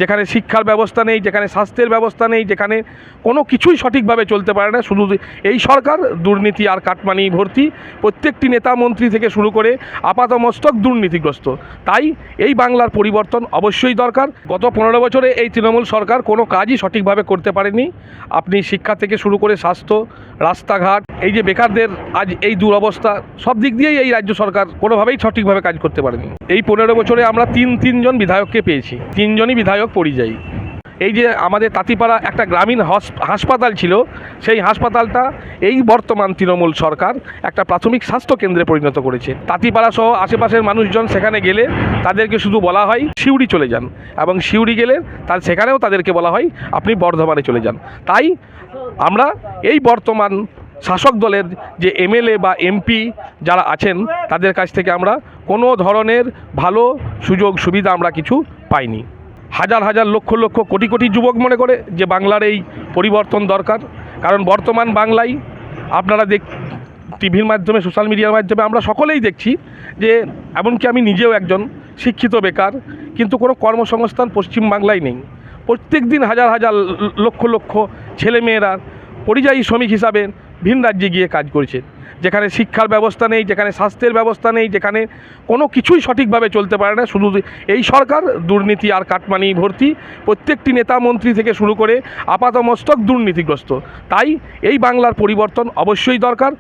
যেখানে শিক্ষার ব্যবস্থা নেই, যেখানে স্বাস্থ্যের ব্যবস্থা নেই, যেখানে কোনো কিছুই সঠিকভাবে চলতে পারে না। শুধু এই সরকার দুর্নীতি আর কাটমানি ভর্তি, প্রত্যেকটি নেতা মন্ত্রী থেকে শুরু করে আপাতমস্তক দুর্নীতিগ্রস্ত। তাই এই বাংলার পরিবর্তন অবশ্যই দরকার। গত 15 বছরে এই তৃণমূল সরকার কোনো কাজই সঠিকভাবে করতে পারেনি। আপনি শিক্ষা থেকে শুরু করে স্বাস্থ্য, রাস্তাঘাট, এই যে বেকারদের আজ এই দুরবস্থা, সব দিক দিয়েই এই রাজ্য সরকার কোনোভাবেই সঠিকভাবে কাজ করতে পারেনি। এই 15 বছরে আমরা তিনজন বিধায়ককে পেয়েছি, তিনজনই বিধায়ক পরিযায়ী। এই যে আমাদের তাঁতিপাড়া একটা গ্রামীণ হাসপাতাল ছিল, সেই হাসপাতালটা এই বর্তমান তৃণমূল সরকার একটা প্রাথমিক স্বাস্থ্য কেন্দ্রে পরিণত করেছে। তাঁতিপাড়া সহ আশেপাশের মানুষজন সেখানে গেলে তাদেরকে শুধু বলা হয় সিউড়ি চলে যান, এবং সিউড়ি গেলে সেখানেও তাদেরকে বলা হয় আপনি বর্ধমানে চলে যান। তাই আমরা এই বর্তমান শাসক দলের যে এমএলএ বা এমপি যারা আছেন তাদের কাছ থেকে আমরা কোনো ধরনের ভালো সুযোগ সুবিধা আমরা কিছু পাইনি। হাজার হাজার লক্ষ লক্ষ কোটি কোটি যুবক মনে করে যে বাংলার এই পরিবর্তন দরকার। কারণ বর্তমান বাংলায় আপনারা টিভির মাধ্যমে, সোশ্যাল মিডিয়ার মাধ্যমে আমরা সকলেই দেখছি যে এমনকি আমি নিজেও একজন শিক্ষিত বেকার, কিন্তু কোনো কর্মসংস্থান পশ্চিম বাংলায় নেই। প্রত্যেক দিন হাজার হাজার লক্ষ লক্ষ ছেলেমেয়েরা পরিযায়ী শ্রমিক হিসাবে ভিন রাজ্যে গিয়ে কাজ করছে। যেখানে শিক্ষার ব্যবস্থা নেই, যেখানে স্বাস্থ্যের ব্যবস্থা নেই, যেখানে কোনো কিছুই সঠিকভাবে চলতে পারে না। শুধু এই সরকার দুর্নীতি আর কাটমানি ভর্তি, প্রত্যেকটি নেতা মন্ত্রী থেকে শুরু করে আপাতমস্তক দুর্নীতিগ্রস্ত। তাই এই বাংলার পরিবর্তন অবশ্যই দরকার।